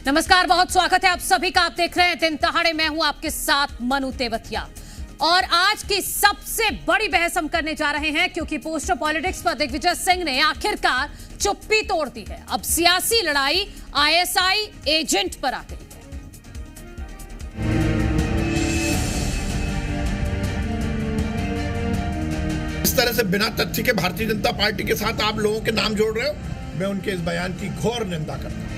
नमस्कार, बहुत स्वागत है आप सभी का। आप देख रहे हैं दिन दहाड़े। मैं हूं आपके साथ मनु तेवतिया और आज की सबसे बड़ी बहस हम करने जा रहे हैं क्योंकि पोस्टर पॉलिटिक्स पर दिग्विजय सिंह ने आखिरकार चुप्पी तोड़ दी है। अब सियासी लड़ाई आईएसआई एजेंट पर आ गई है। इस तरह से बिना तथ्य के भारतीय जनता पार्टी के साथ आप लोगों के नाम जोड़ रहे हो, मैं उनके इस बयान की घोर निंदा करता हूं।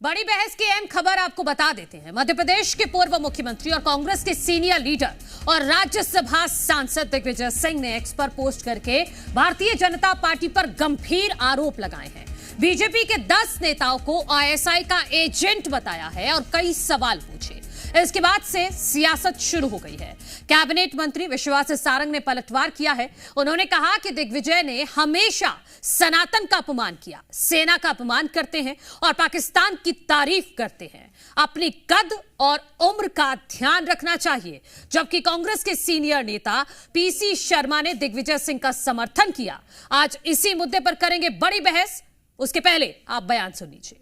बड़ी बहस की अहम खबर आपको बता देते हैं। मध्य प्रदेश के पूर्व मुख्यमंत्री और कांग्रेस के सीनियर लीडर और राज्यसभा सांसद दिग्विजय सिंह ने एक्स पर पोस्ट करके भारतीय जनता पार्टी पर गंभीर आरोप लगाए हैं। बीजेपी के 10 नेताओं को आईएसआई का एजेंट बताया है और कई सवाल पूछे। इसके बाद से सियासत शुरू हो गई है। कैबिनेट मंत्री विश्वास सारंग ने पलटवार किया है। उन्होंने कहा कि दिग्विजय ने हमेशा सनातन का अपमान किया, सेना का अपमान करते हैं और पाकिस्तान की तारीफ करते हैं। अपनी कद और उम्र का ध्यान रखना चाहिए। जबकि कांग्रेस के सीनियर नेता पीसी शर्मा ने दिग्विजय सिंह का समर्थन किया। आज इसी मुद्दे पर करेंगे बड़ी बहस। उसके पहले आप बयान सुन लीजिए।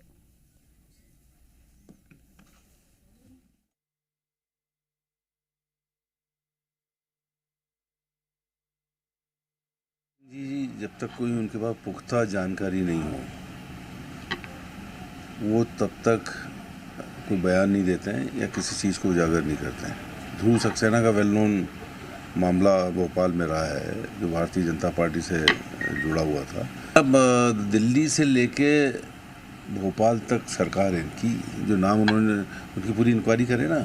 जी, जब तक कोई उनके पास पुख्ता जानकारी नहीं हो वो तब तक कोई बयान नहीं देते हैं या किसी चीज़ को उजागर नहीं करते हैं। ध्रुव सक्सेना का वेल नोन मामला भोपाल में रहा है जो भारतीय जनता पार्टी से जुड़ा हुआ था। अब दिल्ली से लेके भोपाल तक सरकार है इनकी, जो नाम उन्होंने उनकी पूरी इंक्वायरी करे ना।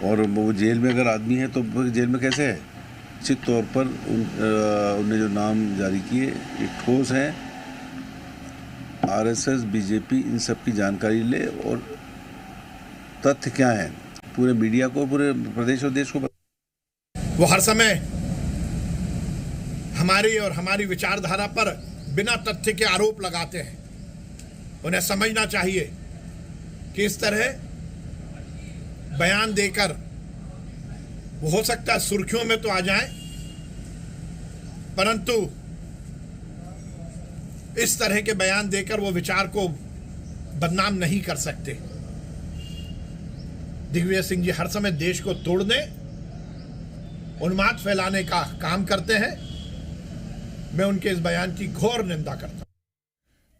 और वो जेल में अगर आदमी है तो जेल में कैसे है, निश्चित तौर पर उनने जो नाम जारी किए ये ठोस हैं। आरएसएस, बीजेपी इन सब की जानकारी ले और तथ्य क्या है पूरे मीडिया को, पूरे प्रदेश और देश को। वो हर समय हमारी और हमारी विचारधारा पर बिना तथ्य के आरोप लगाते हैं। उन्हें समझना चाहिए कि इस तरह बयान देकर वो हो सकता है सुर्खियों में तो आ जाएं, परंतु इस तरह के बयान देकर वो विचार को बदनाम नहीं कर सकते। दिग्विजय सिंह जी हर समय देश को तोड़ने, उन्माद फैलाने का काम करते हैं। मैं उनके इस बयान की घोर निंदा करता हूं।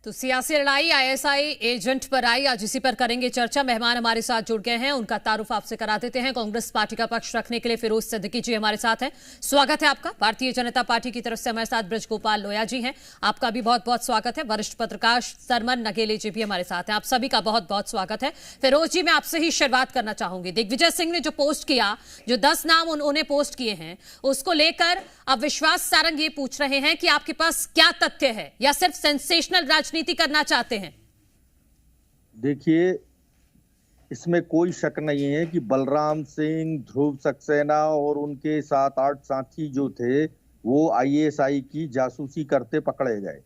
तो सियासी लड़ाई आईएसआई एजेंट पर आई। आज इसी पर करेंगे चर्चा। मेहमान हमारे साथ जुड़ गए हैं, उनका तारुफ आपसे करा देते हैं। कांग्रेस पार्टी का पक्ष रखने के लिए फिरोज सिद्दीकी जी हमारे साथ हैं। स्वागत है आपका। भारतीय जनता पार्टी की तरफ से हमारे साथ ब्रजगोपाल लोया जी हैं, आपका भी बहुत बहुत स्वागत है। वरिष्ठ पत्रकार सरमन नगेले जी भी हमारे साथ हैं, आप सभी का बहुत बहुत स्वागत है। फिरोज जी, मैं आपसे ही शुरुआत करना चाहूंगी। दिग्विजय सिंह ने जो पोस्ट किया, जो 10 नाम उन्होंने पोस्ट किए हैं, उसको लेकर अब विश्वास सारंग ये पूछ रहे हैं कि आपके पास क्या तथ्य है या सिर्फ सेंसेशनल राजनीति करना चाहते हैं? देखिए, इसमें कोई शक नहीं है कि बलराम सिंह, ध्रुव सक्सेना और उनके 7-8 साथी जो थे वो आईएसआई की जासूसी करते पकड़े गए।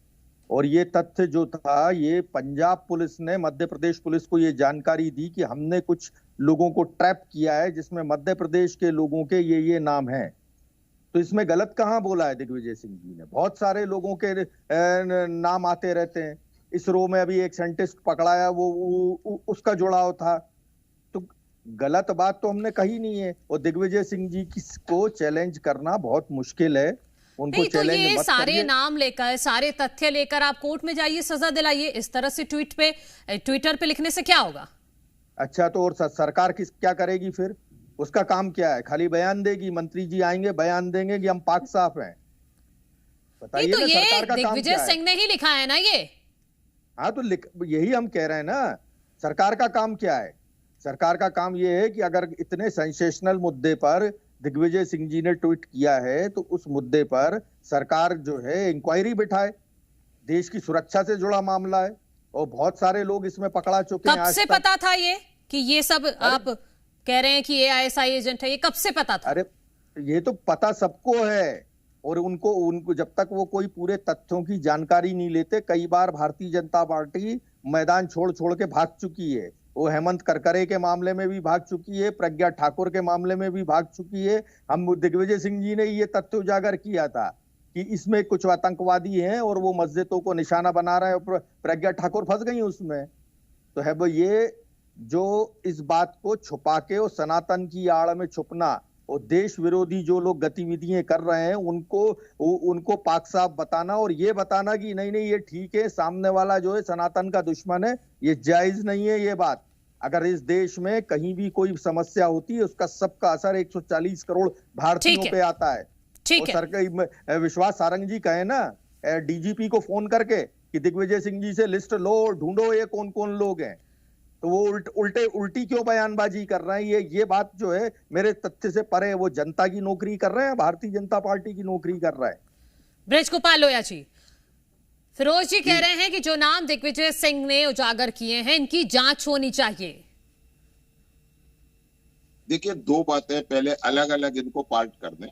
और ये तथ्य जो था, ये पंजाब पुलिस ने मध्य प्रदेश पुलिस को ये जानकारी दी कि हमने कुछ लोगों को ट्रैप किया है जिसमें मध्य प्रदेश के लोगों के ये नाम हैं। तो इसमें गलत कहां बोला है दिग्विजय सिंह जी ने? बहुत सारे लोगों के नाम आते रहते हैं। इस रो में अभी एक साइंटिस्ट पकड़ाया, वो उसका जुड़ाव था। तो गलत बात तो हमने कही नहीं है। और दिग्विजय सिंह जी को चैलेंज करना बहुत मुश्किल है। उनको नहीं, तो चैलेंज ये मत सारे करिए। नाम लेकर, सारे तथ्य लेकर आप कोर्ट में जाइए, सजा दिलाइए। इस तरह से ट्विटर पे लिखने से क्या होगा? अच्छा, तो और सरकार क्या करेगी फिर? उसका काम क्या है? खाली बयान देगी? मंत्री जी आएंगे बयान देंगे कि हम पाक साफ हैं? बताइए तो ना, ये सरकार का काम दिग्विजय क्या है? सिंह ने ही लिखा है ना ये। हाँ, तो यही हम कह रहे हैं ना, सरकार का काम क्या है? सरकार का काम यह है कि अगर इतने सेंसेशनल मुद्दे पर दिग्विजय सिंह जी ने ट्वीट किया है तो उस मुद्दे पर सरकार जो है इंक्वायरी बिठाए। देश की सुरक्षा से जुड़ा मामला है और बहुत सारे लोग इसमें पकड़ा चुके हैं। कब से पता था ये कि ये सब आप कह रहे हैं कि ये आईएसआई एजेंट है? ये कब से पता था? अरे, ये तो पता सबको है। और उनको जब तक वो कोई पूरे तथ्यों की जानकारी नहीं लेते, कई बार भारतीय जनता पार्टी मैदान छोड़ छोड़ के भाग चुकी है। वो हेमंत करकरे के मामले में भी भाग चुकी है, प्रज्ञा ठाकुर के मामले में भी भाग चुकी है। हम दिग्विजय सिंह जी ने ये तथ्य उजागर किया था कि इसमें कुछ आतंकवादी हैं और वो मस्जिदों को निशाना बना रहे हैं, और प्रज्ञा ठाकुर फंस गई उसमें। तो है वो ये जो इस बात को छुपा के और सनातन की आड़ में छुपना और देश विरोधी जो लोग गतिविधियां कर रहे हैं उनको पाक साफ बताना और ये बताना कि नहीं नहीं ये ठीक है, सामने वाला जो है सनातन का दुश्मन है, ये जायज नहीं है। ये बात अगर इस देश में कहीं भी कोई समस्या होती है उसका सबका असर 140 करोड़ भारतीयों पे आता है। ठीक है। सरकार विश्वास सारंग जी कहे ना डीजीपी को फोन करके कि दिग्विजय सिंह जी से लिस्ट लो, ढूंढो ये कौन कौन लोग हैं, तो वो उल्टी क्यों बयानबाजी कर रहे हैं। ये बात जो है मेरे तथ्य से परे, वो जनता की नौकरी कर रहे हैं, भारतीय जनता पार्टी की नौकरी कर रहा है। ब्रजगोपाल लोया जी, फिरोज जी कह रहे हैं कि जो नाम दिग्विजय सिंह ने उजागर किए हैं इनकी जांच होनी चाहिए। देखिए, दो बातें पहले अलग अलग इनको पार्ट कर दें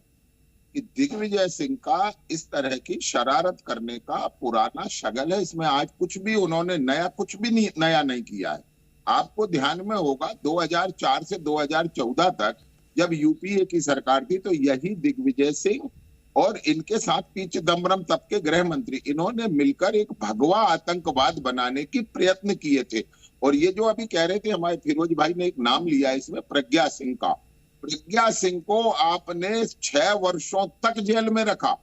कि दिग्विजय सिंह का इस तरह की शरारत करने का पुराना शगल है। इसमें आज कुछ भी उन्होंने कुछ भी नया नहीं किया है। आपको ध्यान में होगा 2004 से 2014 तक जब यूपीए की सरकार थी तो यही दिग्विजय सिंह और इनके साथ पी चिदम्बरम तब के गृह मंत्री, इन्होंने मिलकर एक भगवा आतंकवाद बनाने की प्रयत्न किए थे। और ये जो अभी कह रहे थे हमारे फिरोज भाई ने एक नाम लिया इसमें प्रज्ञा सिंह का, प्रज्ञा सिंह को आपने 6 वर्षों तक जेल में रखा,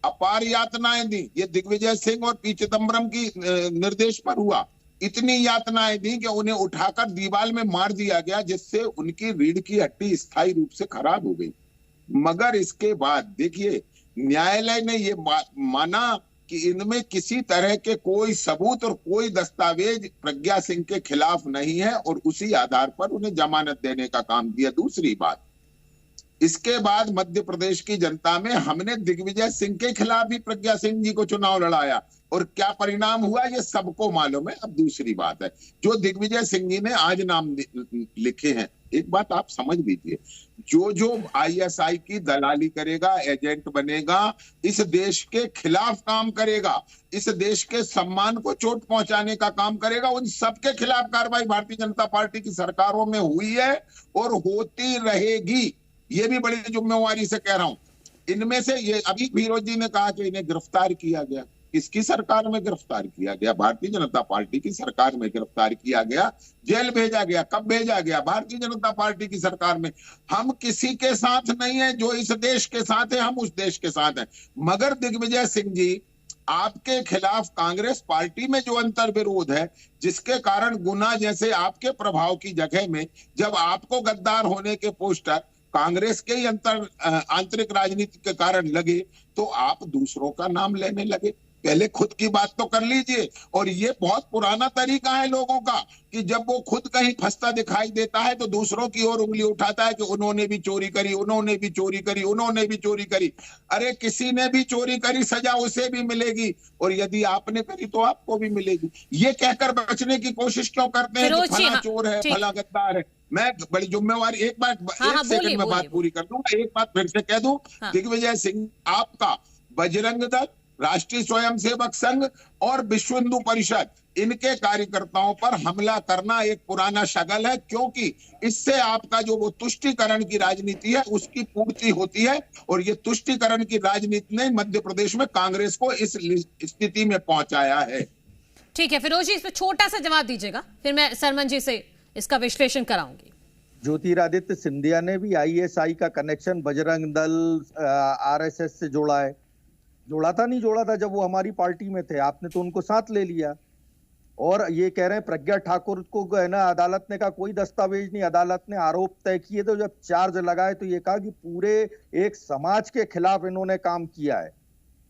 अपार यातनाएं दी। ये दिग्विजय सिंह और पी चिदम्बरम की निर्देश पर हुआ। इतनी यातनाएं दी कि उन्हें उठाकर दीवार में मार दिया गया, जिससे उनकी रीढ़ की हड्डी स्थायी रूप से खराब हो गई। मगर इसके बाद देखिए, न्यायालय ने ये माना कि इनमें किसी तरह के कोई सबूत और कोई दस्तावेज प्रज्ञा सिंह के खिलाफ नहीं है और उसी आधार पर उन्हें जमानत देने का काम किया। दूसरी बात, इसके बाद मध्य प्रदेश की जनता में हमने दिग्विजय सिंह के खिलाफ भी प्रज्ञा सिंह जी को चुनाव लड़ाया और क्या परिणाम हुआ ये सबको मालूम है। अब दूसरी बात है, जो दिग्विजय सिंह जी ने आज नाम लिखे हैं, एक बात आप समझ लीजिए, जो आईएसआई की दलाली करेगा, एजेंट बनेगा, इस देश के खिलाफ काम करेगा, इस देश के सम्मान को चोट पहुंचाने का काम करेगा, उन सबके खिलाफ कार्रवाई भारतीय जनता पार्टी की सरकारों में हुई है और होती रहेगी। ये भी बड़ी जिम्मेवारी से कह रहा हूं। इनमें से ये अभी फिरोज जी ने कहा कि इन्हें गिरफ्तार किया गया, किसकी सरकार में गिरफ्तार किया गया? भारतीय जनता पार्टी की सरकार में गिरफ्तार किया गया, जेल भेजा गया। कब भेजा गया? भारतीय जनता पार्टी की सरकार में। हम किसी के साथ नहीं है, जो इस देश के साथ है हम उस देश के साथ हैं। मगर दिग्विजय सिंह जी, आपके खिलाफ कांग्रेस पार्टी में जो अंतर विरोध है, जिसके कारण गुना जैसे आपके प्रभाव की जगह में जब आपको गद्दार होने के पोस्टर कांग्रेस के ही आंतरिक राजनीति के कारण लगे तो आप दूसरों का नाम लेने लगे। पहले खुद की बात तो कर लीजिए। और ये बहुत पुराना तरीका है लोगों का कि जब वो खुद कहीं फंसता दिखाई देता है तो दूसरों की ओर उंगली उठाता है कि उन्होंने भी चोरी करी, उन्होंने भी चोरी करी, उन्होंने भी चोरी करी। अरे किसी ने भी चोरी करी, सजा उसे भी मिलेगी और यदि आपने करी तो आपको भी मिलेगी। ये कहकर बचने की कोशिश क्यों करते हैं कि फला चोर है, फला गद्दार है। मैं बड़ी जिम्मेवारी, एक सेकंड में बात पूरी कर दूंगा, एक बात फिर से कह दूं, दिग्विजय सिंह आपका बजरंग दल, राष्ट्रीय स्वयंसेवक संघ और विश्व हिंदू परिषद, इनके कार्यकर्ताओं पर हमला करना एक पुराना शगल है, क्योंकि इससे आपका जो वो तुष्टीकरण की राजनीति है उसकी पूर्ति होती है। और ये तुष्टीकरण की राजनीति ने मध्य प्रदेश में कांग्रेस को इस स्थिति में पहुंचाया है। ठीक है फिरोज जी, इस पर छोटा सा जवाब दीजिएगा, फिर मैं सरमन जी से इसका विश्लेषण कराऊंगी। ज्योतिरादित्य सिंधिया ने भी आईएसआई का कनेक्शन बजरंग दल आरएसएस से जोड़ा है। जोड़ा था, नहीं जोड़ा था जब वो हमारी पार्टी में थे, आपने तो उनको साथ ले लिया। और ये कह रहे हैं प्रज्ञा ठाकुर को है ना अदालत ने कहा कोई दस्तावेज नहीं, अदालत ने आरोप तय किए तो जब चार्ज लगाए तो ये कहा कि पूरे एक समाज के खिलाफ इन्होंने काम किया है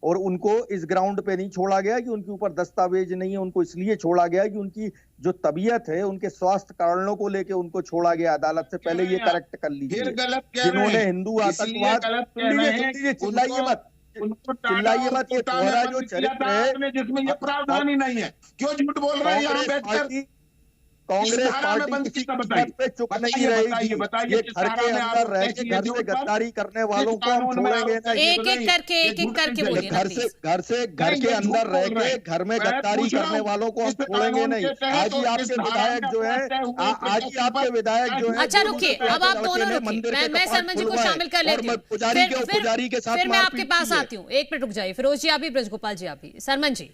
और उनको इस ग्राउंड पे नहीं छोड़ा गया कि उनके ऊपर दस्तावेज नहीं है, उनको इसलिए छोड़ा गया कि उनकी जो तबीयत है, उनके स्वास्थ्य कारणों को लेके उनको छोड़ा गया अदालत से। पहले ये करेक्ट कर लीजिए, जिन्होंने हिंदू आतंकवाद, चिल्लाइए मत, चिल्लाइए मत, ये तुम्हारा जो चरित्र है जिसमें ये प्रावधान ही नहीं है, क्यों झूठ बोल रहे हैं यहाँ बैठकर? कांग्रेस धारा में पार्टी बंद किसी किसने की बताई? बात पे चुप नहीं बताइए, रहेगी। बताइए ये किस घर धारा के में अंदर आरोप रह तय के किए घर थे से उन पर? गद्दारी करने वालों किस को हम कानून में छोड़ेंगे आरोप तय नहीं। किए? एक एक करके ये एक एक झूठ करके नहीं बोलिए ना घर से प्लीज। घर नहीं, के ये अंदर झूठ रह बोल रहे के हैं। घर में मैं गद्दारी पूछ रहा करने हूं, वालों को हम इस छोड़ेंगे कानून नहीं। के तहत आज ही तो आपके किस धारा विधायक में जो है अपराध तय हुए आज ही आपके विधायक जो है अच्छा जो रुकिए, उनके अब आप लड़के दोनों ने रुकिए, मंदिर के मैं कपाट शर्मा जी को खुलवाए शामिल कर और लेती हूँ। पुजारी के साथ फिर मैं आपके मारपीट पास की है। आती हूँ, एक मिनट रुक जाइए। फिरोज जी आप भी, ब्रजगोपाल जी आप भी। सरमन जी,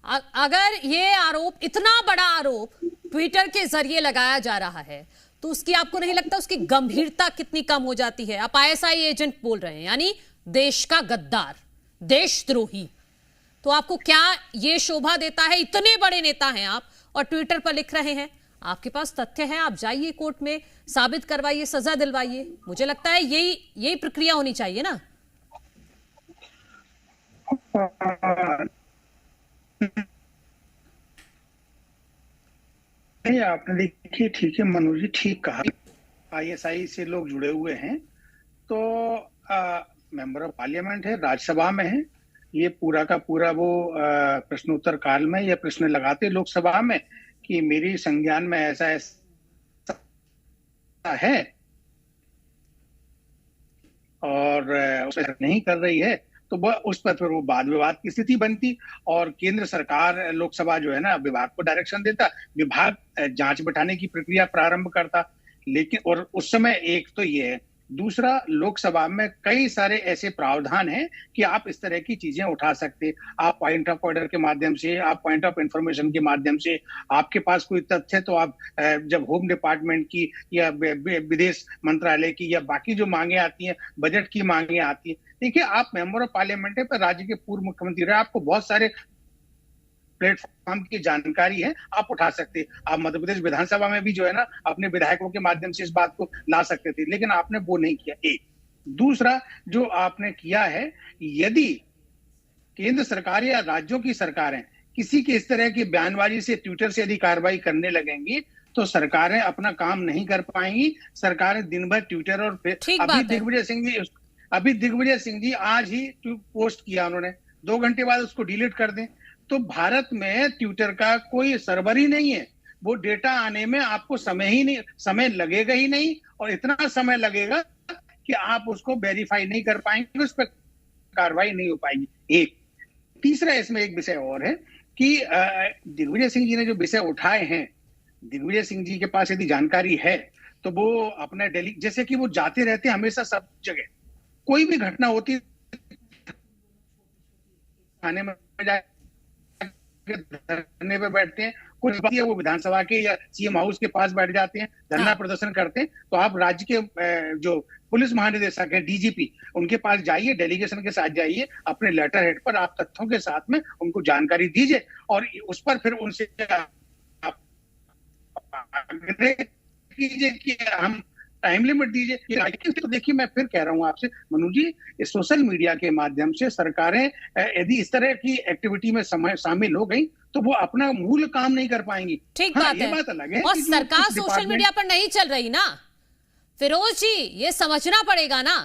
अगर ये आरोप, इतना बड़ा आरोप ट्विटर के जरिए लगाया जा रहा है, तो उसकी आपको नहीं लगता उसकी गंभीरता कितनी कम हो जाती है? आप आईएसआई एजेंट बोल रहे हैं, यानी देश का गद्दार, देशद्रोही, तो आपको क्या ये शोभा देता है? इतने बड़े नेता हैं आप और ट्विटर पर लिख रहे हैं, आपके पास तथ्य है, आप जाइए कोर्ट में, साबित करवाइए, सजा दिलवाइए। मुझे लगता है यही प्रक्रिया होनी चाहिए ना। नहीं, आपने देखिए, ठीक है मनोज जी, ठीक कहा। आईएसआई से लोग जुड़े हुए हैं, तो मेंबर ऑफ पार्लियामेंट है, राज्यसभा में है, ये पूरा का पूरा वो प्रश्नोत्तर काल में ये प्रश्न लगाते लोकसभा में कि मेरी संज्ञान में ऐसा है और उसे नहीं कर रही है, तो वह उस पर फिर वो वाद विवाद की स्थिति बनती और केंद्र सरकार, लोकसभा जो है ना, विभाग को डायरेक्शन देता, विभाग जांच बैठाने की प्रक्रिया प्रारंभ करता। लेकिन और उस समय एक तो ये है, दूसरा लोकसभा में कई सारे ऐसे प्रावधान हैं कि आप इस तरह की चीजें उठा सकते, आप पॉइंट ऑफ ऑर्डर के माध्यम से, आप पॉइंट ऑफ इंफॉर्मेशन के माध्यम से, आपके पास कोई तथ्य तो आप जब होम डिपार्टमेंट की या विदेश मंत्रालय की या बाकी जो मांगे आती हैं, बजट की मांगे आती है, देखिए आप मेंबर ऑफ पार्लियामेंट है, पर राज्य के पूर्व मुख्यमंत्री रहे, आपको बहुत सारे प्लेटफॉर्म की जानकारी है, आप उठा सकते। आप मध्य प्रदेश विधानसभा में भी जो है ना, अपने विधायकों के माध्यम से इस बात को ला सकते थे, लेकिन आपने वो नहीं किया। एक दूसरा जो आपने किया है, यदि केंद्र सरकार या राज्यों की सरकारें किसी के इस तरह की बयानबाजी से, ट्विटर से यदि कार्रवाई करने लगेंगी, तो सरकारें अपना काम नहीं कर पाएंगी। सरकारें दिन भर ट्विटर और अभी दिग्विजय सिंह जी आज ही पोस्ट किया उन्होंने, 2 घंटे बाद उसको डिलीट कर दें। तो भारत में ट्विटर का कोई सर्वर ही नहीं है, वो डेटा आने में आपको समय लगेगा ही नहीं, और इतना समय लगेगा कि आप उसको वेरीफाई नहीं कर पाएंगे, उस पर कार्रवाई नहीं हो पाएगी। एक तीसरा इसमें एक विषय और है कि दिग्विजय सिंह जी ने जो विषय उठाए हैं, दिग्विजय सिंह जी के पास यदि जानकारी है तो वो अपने दिल्ली, जैसे कि वो जाते रहते हैं हमेशा सब जगह, कोई भी घटना होती थाने में धरने पे बैठते हैं, कुछ बात है वो विधानसभा के या सीएम हाउस के पास बैठ जाते हैं, धरना प्रदर्शन करते हैं। तो आप राज्य के जो पुलिस महानिदेशक है, डीजीपी, उनके पास जाइए, डेलीगेशन के साथ जाइए, अपने लेटर हेड पर आप तथ्यों के साथ में उनको जानकारी दीजिए और उस पर फिर उनसे आग्रह कीजिए कि हम टाइम लिमिट दीजिए। तो देखिए, मैं फिर कह रहा हूं आपसे मनोज जी, सोशल मीडिया के माध्यम से सरकारें यदि इस तरह की एक्टिविटी में शामिल हो गई तो वो अपना मूल काम नहीं कर पाएंगी। ठीक बात है, बात अलग है। और सरकार सोशल मीडिया पर नहीं चल रही ना फिरोज जी, ये समझना पड़ेगा ना।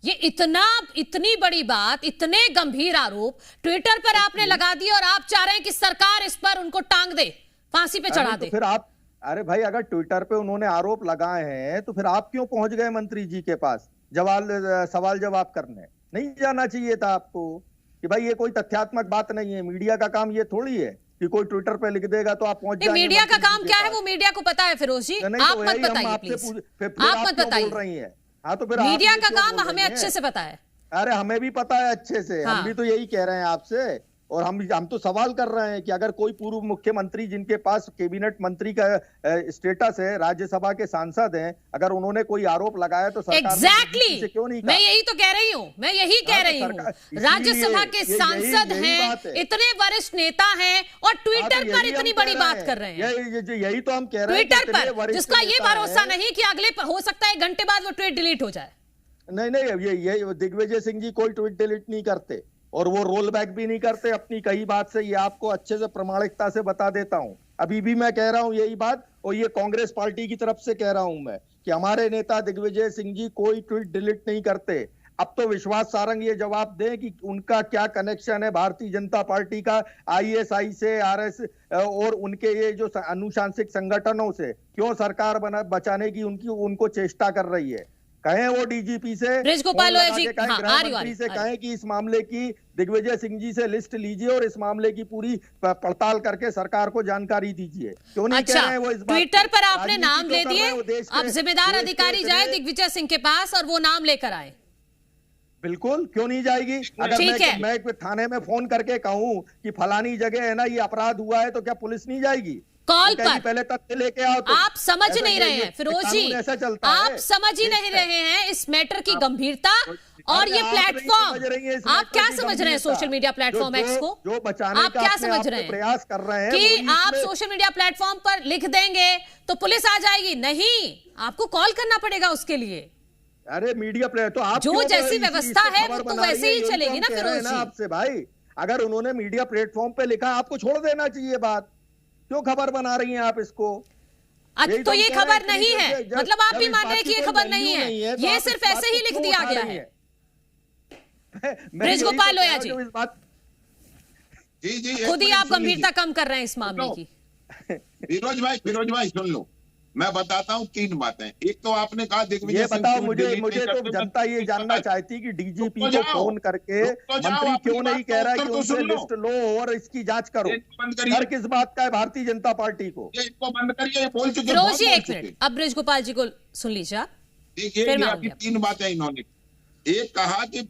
ये इतनी बड़ी बात, इतने गंभीर आरोप ट्विटर पर आपने लगा दिए और आप चाह रहे हैं कि सरकार इस पर उनको टांग दे, फांसी पे चढ़ा दे। फिर आप, अरे भाई, अगर ट्विटर पे उन्होंने आरोप लगाए हैं तो फिर आप क्यों पहुंच गए मंत्री जी के पास सवाल जवाब करने? नहीं जाना चाहिए था आपको कि भाई ये कोई तथ्यात्मक बात नहीं है। मीडिया का काम ये थोड़ी है कि कोई ट्विटर पे लिख देगा तो आप पहुंच जाएंगे। मीडिया का काम क्या है वो मीडिया को पता है फिरोज जी, आप मत बताइए प्लीज, आप मत बताइए। हाँ, तो फिर मीडिया का काम हमें अच्छे से पता है। अरे हमें भी पता है अच्छे से, हम भी तो यही कह रहे हैं आपसे। और हम तो सवाल कर रहे हैं कि अगर कोई पूर्व मुख्यमंत्री जिनके पास कैबिनेट मंत्री का स्टेटस है, राज्यसभा के सांसद हैं, अगर उन्होंने कोई आरोप लगाया तो सरकार एग्जैक्टली क्यों नहीं? मैं यही तो कह रही हूँ, मैं यही कह रही हूँ। राज्यसभा के सांसद हैं, इतने वरिष्ठ नेता हैं और ट्विटर पर इतनी बड़ी बात कर रहे हैं। यही तो हम कह रहे हैं, ट्विटर पर जिसका ये भरोसा नहीं कि अगले हो सकता है 1 घंटे बाद वो ट्वीट डिलीट हो जाए। नहीं, ये दिग्विजय सिंह जी कोई ट्वीट डिलीट नहीं करते और वो रोल बैक भी नहीं करते अपनी कही बात से। ये आपको अच्छे से प्रामाणिकता से बता देता हूं, अभी भी मैं कह रहा हूं यही बात, और ये कांग्रेस पार्टी की तरफ से कह रहा हूं मैं कि हमारे नेता दिग्विजय सिंह जी कोई ट्वीट डिलीट नहीं करते। अब तो विश्वास सारंग ये जवाब दें कि उनका क्या कनेक्शन है भारतीय जनता पार्टी का आईएसआई से, आरएस और उनके ये जो अनुशांसिक संगठनों से, क्यों सरकार बचाने की उनको चेष्टा कर रही है। कहें वो डीजीपी से, बृजगोपाल लोया जी, गृहमंत्री से कहें कि इस मामले की दिग्विजय सिंह जी से लिस्ट लीजिए और इस मामले की पूरी पड़ताल करके सरकार को जानकारी दीजिए। क्यों नहीं कह रहे हैं वो इस बात? ट्विटर पर आपने नाम ले दिए, अब जिम्मेदार अधिकारी जाए दिग्विजय सिंह के पास और वो नाम लेकर आए। बिल्कुल, क्यों नहीं जाएगी? अगर मैं थाने में फोन करके कहूं कि फलानी जगह है ना ये अपराध हुआ है, तो क्या पुलिस नहीं जाएगी? कॉल पर पहले तथ्य लेके आओ। तो आप समझ नहीं रहे हैं फिरोज जी, आप समझ ही नहीं रहे हैं इस मैटर की गंभीरता और ये प्लेटफॉर्म। आप क्या समझ रहे हैं सोशल मीडिया प्लेटफॉर्म एक्स को? जो बचाने आप क्या समझ रहे हैं प्रयास कर रहे हैं कि आप सोशल मीडिया प्लेटफॉर्म पर लिख देंगे तो पुलिस आ जाएगी? नहीं, आपको कॉल करना पड़ेगा उसके लिए। अरे मीडिया प्लेयर तो आप जो जैसी व्यवस्था है वो तो वैसे ही चलेगी ना फिरोज जी। आपसे भाई, अगर उन्होंने मीडिया प्लेटफॉर्म पे लिखा, आपको छोड़ देना चाहिए बात। क्यों खबर बना रही हैं आप इसको? तो ये खबर नहीं है, मतलब आप भी मान रहे हैं कि ये खबर नहीं है, ये सिर्फ ऐसे ही लिख दिया गया है। बृजगोपाल लोया जी, जी खुद ही आप गंभीरता कम कर रहे हैं इस मामले की। फिरोज भाई सुन लो, मैं बताता हूँ 3 बातें। एक तो आपने कहा दिग्विजय सिंह, बताओ मुझे तो जनता ये जानना चाहती कि डीजीपी को फोन करके मंत्री क्यों नहीं कह रहा कि उनसे लिस्ट लो और इसकी जांच करो? डर किस बात का है भारतीय जनता पार्टी को? इसको बंद करिए, बोल चुके। फिरोज जी एक मिनट, अब बृजगोपाल जी को सुन लीजिए। देखिए आपकी 3 बातें इन्होंने, एक कहा कि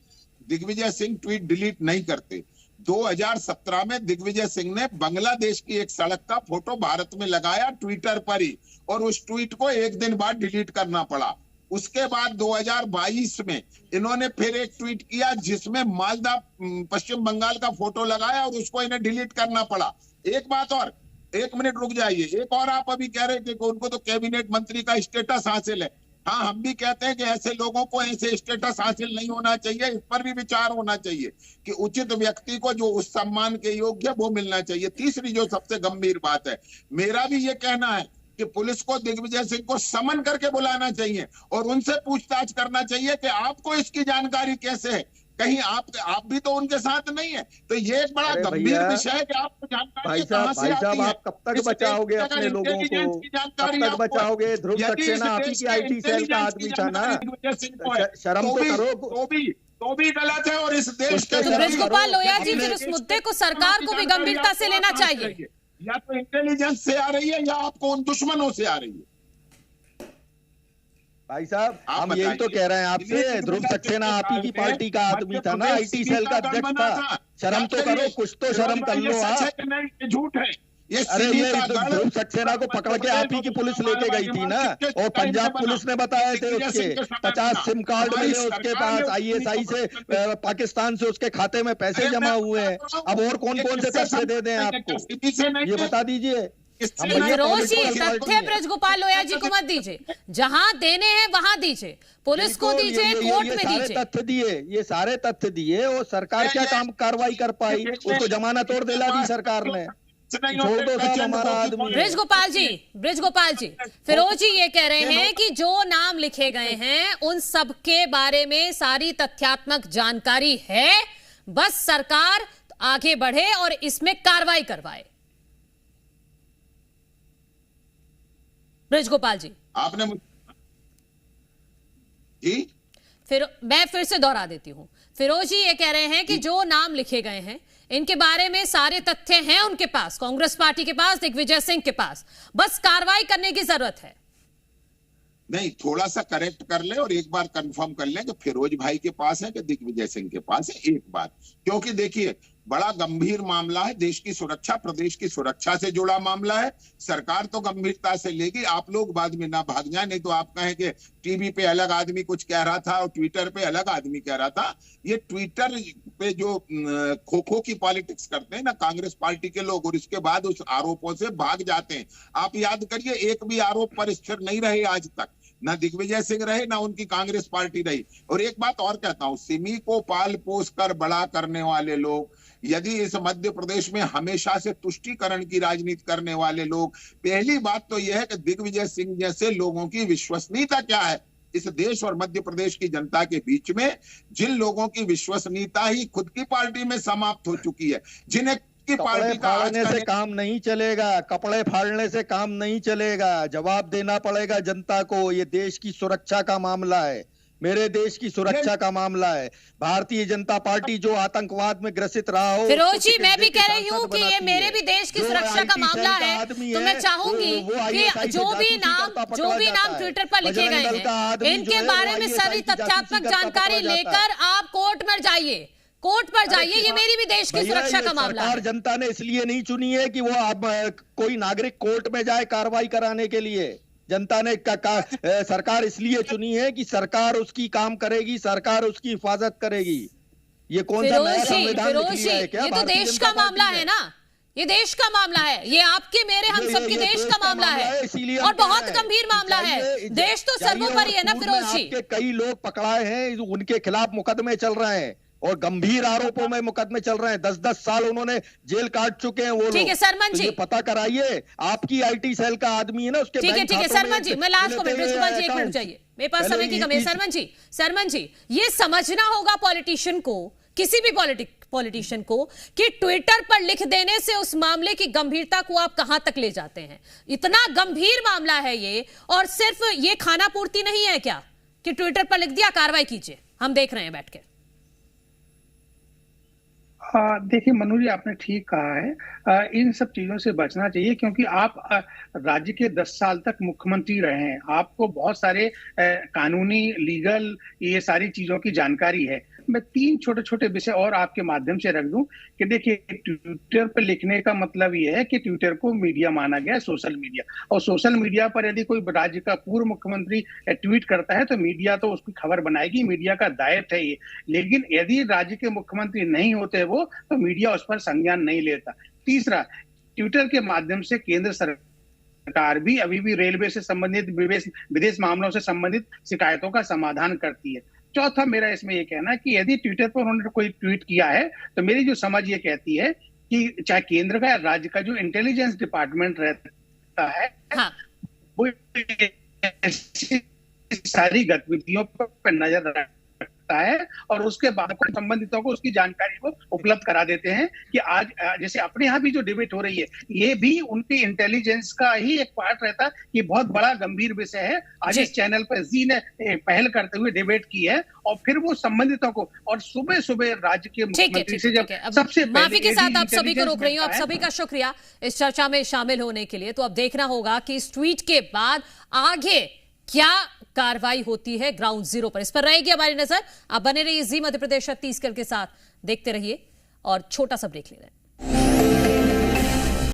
दिग्विजय सिंह ट्वीट डिलीट नहीं करते। 2017 में दिग्विजय सिंह ने बांग्लादेश की एक सड़क का फोटो भारत में लगाया ट्विटर पर ही, और उस ट्वीट को एक दिन बाद डिलीट करना पड़ा। उसके बाद 2022 में इन्होंने फिर एक ट्वीट किया जिसमें मालदा पश्चिम बंगाल का फोटो लगाया और उसको इन्हें डिलीट करना पड़ा। एक बात और, 1 मिनट रुक जाइए, एक और आप अभी कह रहे थे कि उनको तो कैबिनेट मंत्री का स्टेटस हासिल है। हाँ, हम भी कहते हैं कि ऐसे लोगों को ऐसे स्टेटस हासिल नहीं होना चाहिए, इस पर भी विचार होना चाहिए कि उचित व्यक्ति को जो उस सम्मान के योग्य वो मिलना चाहिए। तीसरी जो सबसे गंभीर बात है, मेरा भी ये कहना है कि पुलिस को दिग्विजय सिंह को समन करके बुलाना चाहिए और उनसे पूछताछ करना चाहिए कि आपको इसकी जानकारी कैसे है, कहीं आप भी तो उनके साथ नहीं है। तो ये एक बड़ा गंभीर विषय है कि आपको जानकारी कहां से आती है। आप कब तक बचाओगे अपने लोगों को? कब तक बचाओगे? ध्रुव सक्सेना आप ही की आईटी सेल का आदमी था ना, शर्म तो करो। तो भी गलत है और इस देश के बृजगोपाल लोया जी, फिर उस मुद्दे को सरकार को भी गंभीरता से लेना चाहिए। या तो इंटेलिजेंस से आ रही है या आपको उन दुश्मनों से आ रही है। भाई साहब, हम यही तो कह रहे हैं आपसे, ध्रुव सक्सेना आप ही की पार्टी का आदमी था ना, आईटी सेल का अध्यक्ष था। शर्म तो करो, कुछ तो शर्म कर लो आप। झूठ है ये। अरे ये ध्रुव सक्सेना को पकड़ के आप ही की पुलिस लेके गई थी ना, और पंजाब पुलिस ने बताए थे उसके 50 सिम कार्ड मिले उसके पास, आईएसआई से पाकिस्तान से उसके खाते में पैसे जमा हुए हैं। अब और कौन कौन से पैसे दे दें आपको, ये बता दीजिए। फिरोज जी, तथ्य बृजगोपाल लोया जी को मत दीजिए, जहां देने हैं वहां दीजिए, पुलिस को दीजिए, कोर्ट में दीजिए। तथ्य दिए, ये सारे तथ्य दिए, और सरकार क्या काम कार्रवाई कर पाई? उसको जमानत और दिला दी सरकार ने। छोड़ दो साहब हमारा आदमी। बृजगोपाल जी, फिरोज जी ये कह रहे हैं कि जो नाम लिखे गए हैं उन सब के बारे में सारी तथ्यात्मक जानकारी है, बस सरकार आगे बढ़े और इसमें कार्रवाई करवाए। बृजगोपाल जी, आपने जी, मैं फिर से दोहरा देती हूं। फिरोज जी ये कह रहे हैं कि जो नाम लिखे गए हैं इनके बारे में सारे तथ्य हैं उनके पास, कांग्रेस पार्टी के पास, दिग्विजय सिंह के पास, बस कार्रवाई करने की जरूरत है। नहीं, थोड़ा सा करेक्ट कर ले और एक बार कंफर्म कर ले कि फिरोज भाई के पास है कि दिग्विजय सिंह के पास है, एक बात। क्योंकि देखिए बड़ा गंभीर मामला है, देश की सुरक्षा, प्रदेश की सुरक्षा से जुड़ा मामला है। सरकार तो गंभीरता से लेगी, आप लोग बाद में ना भाग जाए, नहीं तो आप कहें कि टीवी पे अलग आदमी कुछ कह रहा था और ट्विटर पे अलग आदमी कह रहा था। ये ट्विटर पे जो खो-खो की पॉलिटिक्स करते हैं ना कांग्रेस पार्टी के लोग, और इसके बाद उस आरोपों से भाग जाते हैं। आप याद करिए, एक भी आरोप पर स्थिर नहीं रहे आज तक, ना दिग्विजय सिंह रहे ना उनकी कांग्रेस पार्टी रही। और एक बात और कहता हूं, सिमी को पाल पोस कर बड़ा करने वाले लोग, यदि इस मध्य प्रदेश में हमेशा से तुष्टीकरण की राजनीति करने वाले लोग, पहली बात तो यह है कि दिग्विजय सिंह जैसे लोगों की विश्वसनीयता क्या है इस देश और मध्य प्रदेश की जनता के बीच में जिन लोगों की विश्वसनीयता ही खुद की पार्टी में समाप्त हो चुकी है, जिन्हें की पार्टी का फाड़ने से काम नहीं चलेगा, कपड़े फाड़ने से काम नहीं चलेगा। जवाब देना पड़ेगा जनता को। ये देश की सुरक्षा का मामला है, मेरे देश की सुरक्षा का मामला है। भारतीय जनता पार्टी जो आतंकवाद में ग्रसित रहा हो। फिरोज जी, मैं भी कह रही हूँ कि ये मेरे भी देश की सुरक्षा का मामला है, तो मैं चाहूंगी कि जो भी नाम ट्विटर पर लिखे गए हैं, इनके बारे में सारी तथ्यात्मक जानकारी लेकर आप कोर्ट पर जाइए, ये मेरी भी देश की सुरक्षा का मामला है। जनता ने इसलिए नहीं चुनी है कि वो अब कोई नागरिक कोर्ट में जाए कार्रवाई कराने के लिए। जनता ने सरकार इसलिए चुनी है कि सरकार उसकी काम करेगी, सरकार उसकी हिफाजत करेगी। ये कौन सा नया संविधान लिख लिया है क्या? ये तो देश का मामला है ना, ये देश का मामला है, ये आपके मेरे हम सबके देश का मामला है और बहुत गंभीर मामला है। देश तो सर्वोपरि है ना फिरोज जी। कई लोग पकड़ाए हैं, उनके खिलाफ मुकदमे चल रहे हैं और गंभीर आरोपों में मुकदमे चल रहे हैं। 10-10 साल उन्होंने जेल काट चुके हैं वो लोग। ठीक है सरमन जी, तो ये पता कराइए, आपकी आईटी सेल का आदमी है ना, उसके ठीक है सरमन जी, मैं लास्ट कमेंट, प्रिंसिपल जी 1 मिनट चाहिए, मेरे पास समय की कमी है। सरमन जी, ये समझना होगा पॉलिटिशियन को, किसी भी पॉलिटिशियन को, कि ट्विटर पर लिख देने से उस मामले की गंभीरता को आप कहां तक ले जाते हैं। इतना गंभीर मामला है ये, और सिर्फ ये खाना पूर्ति नहीं है क्या कि ट्विटर पर लिख दिया कार्रवाई कीजिए, हम देख रहे हैं बैठ के। देखिए मनु जी, आपने ठीक कहा है, इन सब चीजों से बचना चाहिए, क्योंकि आप राज्य के 10 साल तक मुख्यमंत्री रहे हैं, आपको बहुत सारे कानूनी लीगल ये सारी चीजों की जानकारी है। मैं 3 छोटे छोटे विषय और आपके माध्यम से रख दूं कि देखिए, ट्विटर पर लिखने का मतलब ये है कि ट्विटर को मीडिया माना गया, सोशल मीडिया, और सोशल मीडिया पर यदि कोई राज्य का पूर्व मुख्यमंत्री ट्वीट करता है तो मीडिया तो उसकी खबर बनाएगी, मीडिया का दायित्व है ये। लेकिन यदि राज्य के मुख्यमंत्री नहीं होते वो, तो मीडिया उस पर संज्ञान नहीं लेता। तीसरा, ट्विटर के माध्यम से केंद्र सरकार भी अभी भी रेलवे से संबंधित, विदेश मामलों से संबंधित शिकायतों का समाधान करती है। चौथा, मेरा इसमें यह कहना है कि यदि ट्विटर पर उन्होंने कोई ट्वीट किया है, तो मेरी जो समझ ये कहती है कि चाहे केंद्र का या राज्य का जो इंटेलिजेंस डिपार्टमेंट रहता है, हाँ। वो सारी गतिविधियों पर नजर रखता है और उसके बाद संबंधितों को उसकी जानकारी को उपलब्ध करा देते हैं। कि आज जैसे अपने यहाँ भी जो डिबेट हो रही है, ये भी उनके इंटेलिजेंस का ही एक पार्ट रहता है। ये बहुत बड़ा गंभीर विषय है। आज इस चैनल पर जी ने पहल करते हुए डिबेट की है और फिर वो संबंधितों को, और सुबह सुबह राज्य के मुख्यमंत्री से जब सबसे माफी के साथ आप सभी को रोक रही हूँ, आप सभी का शुक्रिया इस चर्चा में शामिल होने के लिए। तो अब देखना होगा कि इस ट्वीट के बाद आगे क्या कार्रवाई होती है ग्राउंड जीरो पर, इस पर रहेगी हमारी नजर। आप बने रहिए जी मध्य प्रदेश छत्तीसगढ़ के साथ, देखते रहिए और छोटा सा ब्रेक ले रहे हैं।